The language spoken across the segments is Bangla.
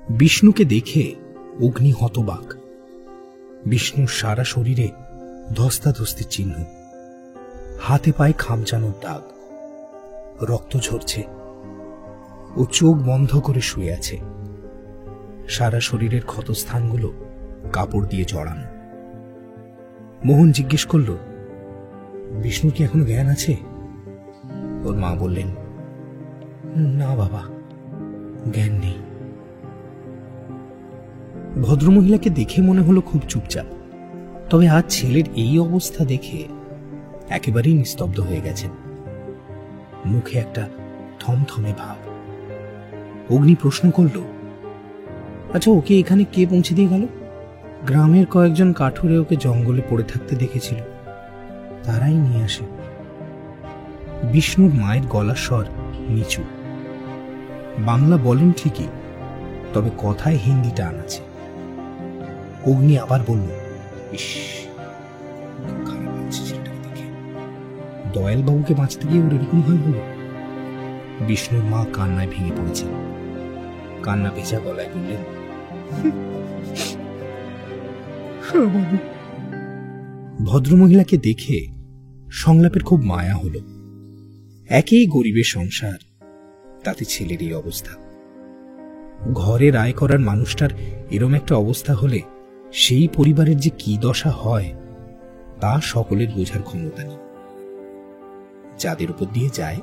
বিষ্ণুকে দেখে অগ্নি হতবাক। বিষ্ণুর সারা শরীরে ধস্তাধস্তির চিহ্ন, হাতে পায়ে খামচানোর দাগ, রক্ত ঝরছে। ও চোখ বন্ধ করে শুয়ে আছে। সারা শরীরের ক্ষতস্থানগুলো কাপড় দিয়ে জড়ানো। মোহন জিজ্ঞেস করল, বিষ্ণুর কি এখনো জ্ঞান আছে? ওর মা বললেন, না বাবা, জ্ঞান নেই। ভদ্রমহিলাকে দেখে মনে হলো খুব চুপচাপ, তবে আজ ছেলের এই অবস্থা দেখে একেবারেই নিস্তব্ধ হয়ে গেছেন। মুখে একটা থমথমে ভাব। অগ্নি প্রশ্ন করল, আচ্ছা, ওকে এখানে কে পৌঁছে দিয়ে গেল? গ্রামের কয়েকজন কাঠুরে ওকে জঙ্গলে পড়ে থাকতে দেখেছিল, তারাই নিয়ে আসে। বিষ্ণুর মায়ের গলার স্বর নিচু। বাংলা বলেন ঠিকই, তবে কথায় হিন্দি টান আছে। অগ্নি আবার বলল, ইস, খারাপ লাগছে ছেলেটাকে দেখে। দয়াল বাবুকে বাঁচতে গিয়ে ওর এরকম হাল হলো। বিষ্ণুর মা কান্নায় ভেঙে পড়েছে। কান্না ভেজা গলায় বললেন, ভদ্রমহিলাকে দেখে সংলাপের খুব মায়া হলো। একই গরিবের সংসার, তাতে ছেলের এই অবস্থা। ঘরে আয় করার মানুষটার এরম একটা অবস্থা হলে সেই পরিবারের যে কি দশা হয় তা সকলের বোঝার ক্ষমতা নেই। যাদের উপর দিয়ে যায়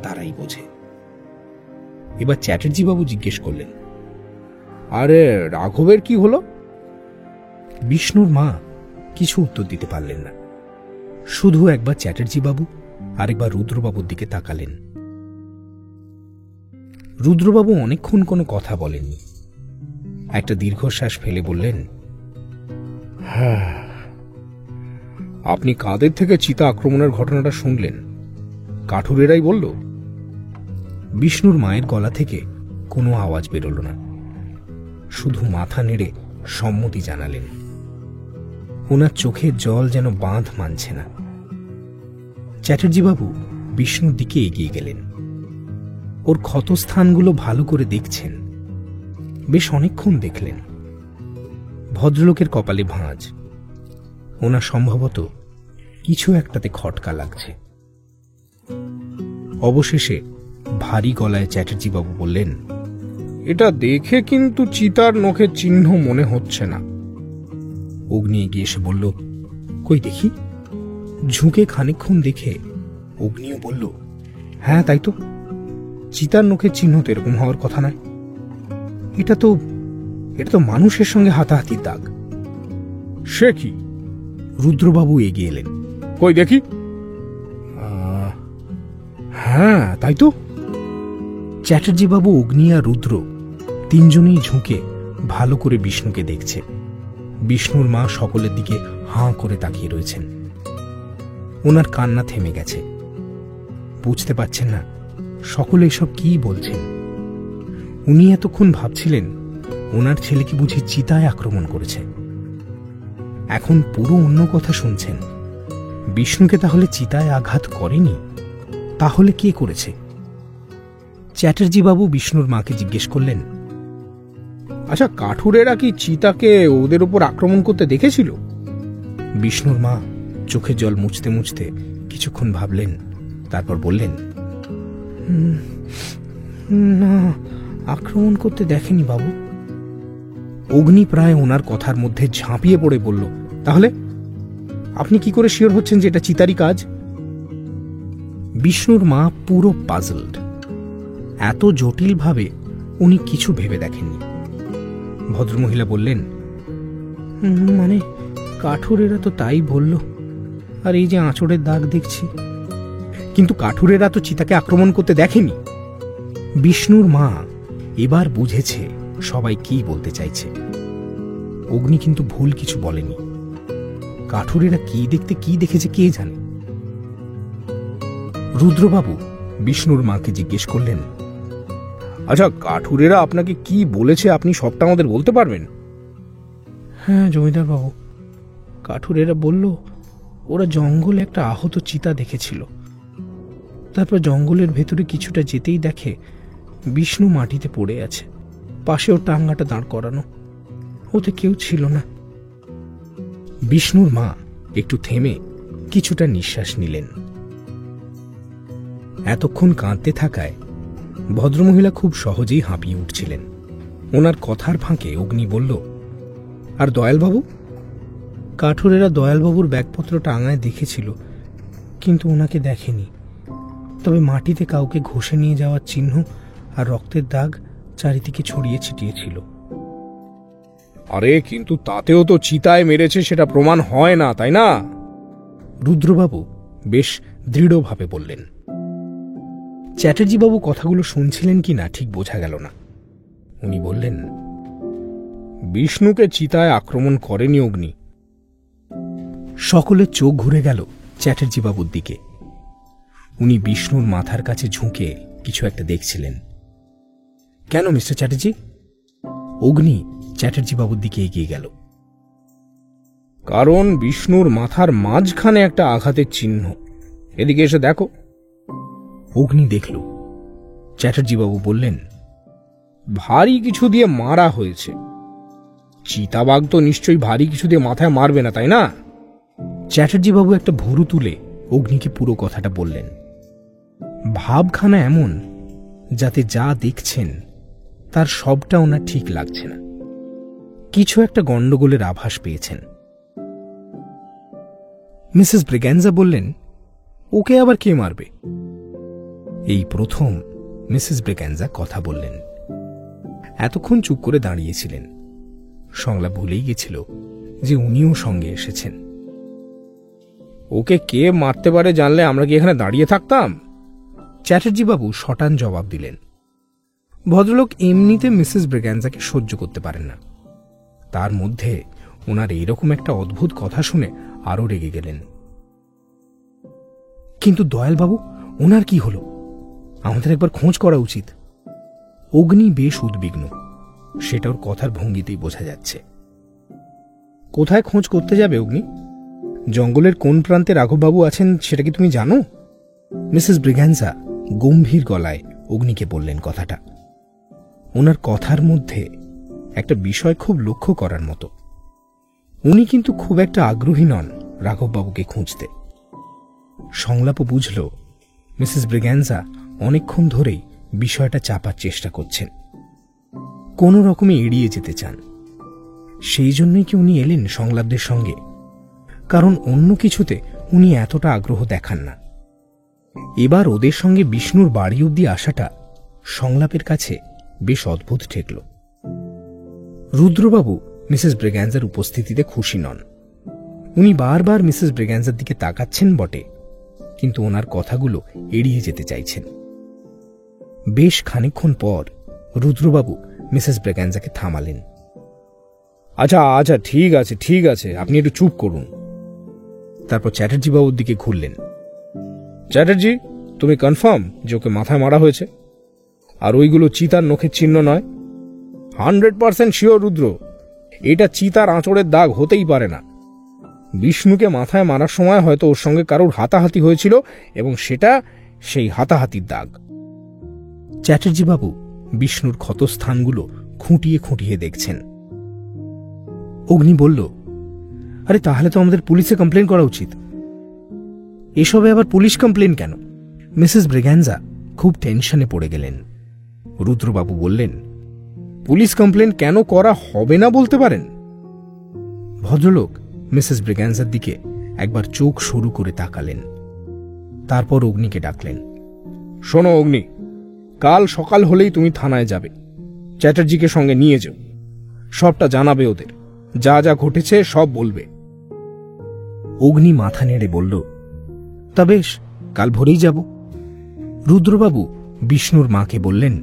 তারাই বোঝে। এবার চ্যাটার্জি বাবু জিজ্ঞেস করলেন, আরে রাঘবের কি হলো? বিষ্ণুর মা কিছু উত্তর দিতে পারলেন না। শুধু একবার চ্যাটার্জি বাবু আরেকবার রুদ্রবাবুর দিকে তাকালেন। রুদ্রবাবু অনেকক্ষণ কোনো কথা বলেননি। একটা দীর্ঘশ্বাস ফেলে বললেন, হ্যাঁ, আপনি কাদের থেকে চিতা আক্রমণের ঘটনাটা শুনলেন? কাঠুরেরাই বলল? বিষ্ণুর মায়ের গলা থেকে কোনো আওয়াজ বেরোল না, শুধু মাথা নেড়ে সম্মতি জানালেন। ওনার চোখের জল যেন বাঁধ মানছে না। চ্যাটার্জি বাবু বিষ্ণুর দিকে এগিয়ে গেলেন। ওর ক্ষতস্থানগুলো ভালো করে দেখছেন। বেশ অনেকক্ষণ দেখলেন। ভদ্রলোকের কপালে ভাঁজ। ওনার সম্ভবত কিছু একটাতে খটকা লাগছে। অবশেষে ভারী গলায় চ্যাটার্জি বাবু বললেন, এটা দেখে কিন্তু চিতার নখের চিহ্ন মনে হচ্ছে না। অগ্নি এগিয়ে এসে বলল, কই দেখি। ঝুঁকে খানিকক্ষণ দেখে অগ্নিও বলল, হ্যাঁ তাই তো, চিতার নখের চিহ্ন তো এরকম হওয়ার কথা নয়। এটা তো মানুষের সঙ্গে হাতাহাতির দাগ। সে কি? রুদ্রবাবু এগিয়ে এলেন, কই দেখি। হ্যাঁ তাই তো। চ্যাটার্জি বাবু, অগ্নি আর রুদ্র তিনজনেই ঝুঁকে ভালো করে বিষ্ণুকে দেখছে। বিষ্ণুর মা সকলের দিকে হাঁ করে তাকিয়ে রয়েছেন। ওনার কান্না থেমে গেছে। বুঝতে পারছেন না সকলে এসব কি বলছেন। উনি এতক্ষণ ভাবছিলেন ওনার ছেলেকে বুঝি চিতায় আক্রমণ করেছে। এখন পুরো অন্য কথা শুনছেন। বিষ্ণুকে তাহলে চিতায় আঘাত করেনি, তাহলে কে করেছে? চ্যাটার্জি বাবু বিষ্ণুর মাকে জিজ্ঞেস করলেন, আচ্ছা, কাঠুরেরা কি চিতাকে ওদের উপর আক্রমণ করতে দেখেছিল? বিষ্ণুর মা চোখের জল মুছতে মুছতে কিছুক্ষণ ভাবলেন, তারপর বললেন, না, আক্রমণ করতে দেখেনি বাবু। অগ্নি প্রায় ওনার কথার মধ্যে ঝাঁপিয়ে পড়ে বলল, তাহলে আপনি কি করে শিওর হচ্ছেন যে এটা চিতারই কাজ? বিষ্ণুর মা পুরো পাজলড। এত জটিলভাবে উনি কিছু ভেবে দেখেননি। ভদ্রমহিলা বললেন, মানে কাঠুরেরা তো তাই বলল, আর এই যে আঁচড়ের দাগ দেখছি। কিন্তু কাঠুরেরা তো চিতাকে আক্রমণ করতে দেখেনি। বিষ্ণুর মা এবার বুঝেছে সবাই কি বলতে চাইছে। অগ্নি কিন্তু ভুল কিছু বলেনি। কাঠুরেরা কি দেখতে কি দেখেছে কে জানে। রুদ্রবাবু বিষ্ণুর মাকে জিজ্ঞেস করলেন, আচ্ছা, কাঠুরেরা আপনাকে কি বলেছে আপনি সবটা আমাদের বলতে পারবেন? হ্যাঁ জমিদার বাবু, কাঠুরেরা বলল ওরা জঙ্গলে একটা আহত চিতা দেখেছিল। তারপর জঙ্গলের ভেতরে কিছুটা যেতেই দেখে বিষ্ণু মাটিতে পড়ে আছে। পাশে ওর টাঙ্গাটা দাঁড় করানো, ওতে কেউ ছিল না। বিষ্ণুর মা একটু থেমে কিছুটা নিঃশ্বাস নিলেন। এতক্ষণ কাঁদতে থাকায় ভদ্রমহিলা খুব সহজেই হাঁপিয়ে উঠছিলেন। ওনার কথার ফাঁকে অগ্নি বলল, আর দয়ালবাবু? কাঠুরেরা দয়ালবাবুর ব্যাগপত্র টাঙায় দেখেছিল, কিন্তু ওনাকে দেখেনি। তবে মাটিতে কাউকে ঘষে নিয়ে যাওয়ার চিহ্ন আর রক্তের দাগ চারিদিকে ছড়িয়ে ছিটিয়েছিল। আরে কিন্তু তাতেও তো চিতায় মেরেছে সেটা প্রমাণ হয় না, তাই না? রুদ্রবাবু বেশ দৃঢ়ভাবে বললেন। চ্যাটার্জিবাবু কথাগুলো শুনছিলেন কিনা ঠিক বোঝা গেল না। উনি বললেন, বিষ্ণুকে চিতায় আক্রমণ করেনি অগ্নি। সকলের চোখ ঘুরে গেল চ্যাটার্জিবাবুর দিকে। উনি বিষ্ণুর মাথার কাছে ঝুঁকে কিছু একটা দেখছিলেন। কেন মিস্টার চ্যাটার্জি? অগ্নি চ্যাটার্জিবাবুর দিকে এগিয়ে গেল। কারণ বিষ্ণুর মাথার মাঝখানে একটা আঘাতের চিহ্ন। এদিকে এসে দেখো। অগ্নি দেখল। চ্যাটার্জিবাবু বললেন, ভারী কিছু দিয়ে মারা হয়েছে। চিতাবাঘ তো নিশ্চয়ই ভারী কিছু দিয়ে মাথায় মারবে না, তাই না? চ্যাটার্জিবাবু একটা ভুরু তুলে অগ্নিকে পুরো কথাটা বললেন। ভাবখানা এমন যাতে যা দেখছেন তার সবটা ওনার ঠিক লাগছে না। কিছু একটা গন্ডগোলের আভাস পেয়েছেন। মিসেস ব্রিগ্যাঞ্জা বললেন, ওকে আবার কে মারবে? এই প্রথম মিসেস ব্রিগ্যাঞ্জা কথা বললেন। এতক্ষণ চুপ করে দাঁড়িয়েছিলেন। সংলাপ ভুলেই গেছিল যে উনিও সঙ্গে এসেছেন। ওকে কে মারতে পারে জানলে আমরা কি এখানে দাঁড়িয়ে থাকতাম? চ্যাটার্জিবাবু শটান জবাব দিলেন। ভদ্রলোক এমনিতে মিসেস ব্রিগ্যাঞ্জাকে সহ্য করতে পারেন না। তার মধ্যে ওনার এইরকম একটা অদ্ভুত কথা শুনে আরো রেগে গেলেন। কিন্তু দয়ালবাবু, ওনার কি হলো? আমাদের একবার খোঁজ করা উচিত। অগ্নি বেশ উদ্বিগ্ন, সেটা ওর কথার ভঙ্গিতেই বোঝা যাচ্ছে। কোথায় খোঁজ করতে যাবে অগ্নি? জঙ্গলের কোন প্রান্তে রাঘববাবু আছেন সেটা কি তুমি জানো? মিসেস ব্রিগ্যাঞ্জা গম্ভীর গলায় অগ্নিকে বললেন কথাটা। ওনার কথার মধ্যে একটা বিষয় খুব লক্ষ্য করার মতো। উনি কিন্তু খুব একটা আগ্রহী নন রাঘববাবুকে খুঁজতে। সংলাপও বুঝল মিসেস ব্রিগ্যাঞ্জা অনেকক্ষণ ধরেই বিষয়টা চাপার চেষ্টা করছেন, কোনো রকমে এড়িয়ে যেতে চান। সেই জন্যই কি উনি এলেন সংলাপদের সঙ্গে? কারণ অন্য কিছুতে উনি এতটা আগ্রহ দেখান না। এবার ওদের সঙ্গে বিষ্ণুর বাড়ি অব্দি আসাটা সংলাপের কাছে বেশ অদ্ভুত ঠেকল। রুদ্রবাবু মিসেস ব্রিগ্যাঞ্জার উপস্থিতিতে খুশি নন। উনি বারবার মিসেস ব্রিগ্যাঞ্জার দিকে তাকাচ্ছেন বটে, কিন্তু ওনার কথাগুলো এড়িয়ে যেতে চাইছেন। বেশ খানিকক্ষণ পর রুদ্রবাবু মিসেস ব্রিগ্যাঞ্জাকে থামালেন। আচ্ছা আচ্ছা, ঠিক আছে ঠিক আছে, আপনি একটু চুপ করুন। তারপর চ্যাটার্জিবাবুর দিকে ঘুরলেন। চ্যাটার্জি, তুমি কনফার্ম যে ওকে মাথায় মারা হয়েছে? আর ওইগুলো চিতার নখের চিহ্ন নয়? 100% শিওর রুদ্র, এটা চিতার আঁচড়ের দাগ হতেই পারে না। বিষ্ণুকে মাথায় মারার সময় হয়তো ওর সঙ্গে কারোর হাতাহাতি হয়েছিল এবং সেটা সেই হাতাহাতির দাগ। চ্যাটার্জিবাবু বিষ্ণুর ক্ষতস্থানগুলো খুঁটিয়ে খুঁটিয়ে দেখছেন। অগ্নি বলল, আরে তাহলে তো আমাদের পুলিশে কমপ্লেন করা উচিত। এসবে আবার পুলিশ কমপ্লেন কেন? মিসেস ব্রিগ্যাঞ্জা খুব টেনশনে পড়ে গেলেন। রুদ্রবাবু বললেন, পুলিশ কমপ্লেন কেন করা হবে না বলতে পারেন? ভদ্রলোক মিসেস ব্রিগ্যাঞ্জার দিকে একবার চোখ সরু করে তাকালেন। তারপর অগ্নিকে ডাকলেন। শোনো অগ্নি, কাল সকাল হলেই তুমি থানায় যাবে। চ্যাটার্জিকে সঙ্গে নিয়ে যাও, সবটা জানাবে ওদের, যা যা ঘটেছে সব বলবে। অগ্নি মাথা নেড়ে বলল, তা বেশ, কাল ভোরেই যাব। রুদ্রবাবু বিষ্ণুর মাকে বললেন,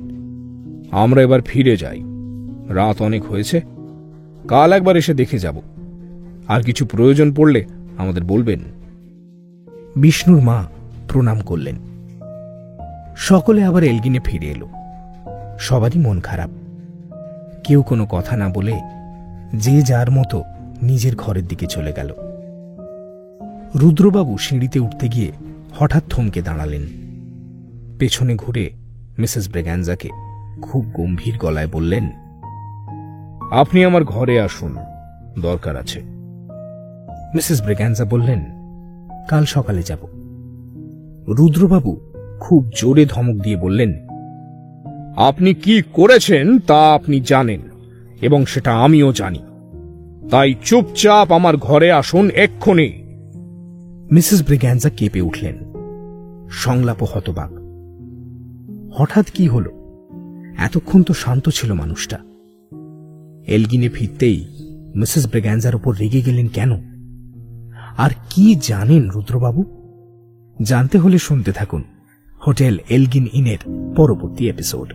আমরা এবার ফিরে যাই, রাত অনেক হয়েছে। কাল একবার এসে দেখে যাব, আর কিছু প্রয়োজন পড়লে আমাদের বলবেন। বিষ্ণুর মা প্রণাম করলেন। সকলে আবার এলগিনে ফিরে এলো। সবারই মন খারাপ। কেউ কোনো কথা না বলে যে যার মতো নিজের ঘরের দিকে চলে গেল। রুদ্রবাবু সিঁড়িতে উঠতে গিয়ে হঠাৎ থমকে দাঁড়ালেন। পেছনে ঘুরে মিসেস ব্রিগ্যাঞ্জাকে খুব গম্ভীর গলায় বললেন, আপনি আমার ঘরে আসুন, দরকার আছে। মিসেস ব্রিগ্যাঞ্জা বললেন, কাল সকালে যাব। রুদ্রবাবু খুব জোরে ধমক দিয়ে বললেন, আপনি কি করেছেন তা আপনি জানেন, এবং সেটা আমিও জানি। তাই চুপচাপ আমার ঘরে আসুন এক্ষুনি। মিসেস ব্রিগ্যাঞ্জা কেঁপে উঠলেন। সংলাপ হতবাক। হঠাৎ কি হলো? এতক্ষণ তো শান্ত ছিল মানুষটা। এলগিনে ফিরতেই মিসেস ব্রিগ্যাঞ্জার উপর রেগে গেলেন কেন? আর কি জানেন রুদ্রবাবু? জানতে হলে শুনতে থাকুন হোটেল এলগিন ইনের পরবর্তী এপিসোড।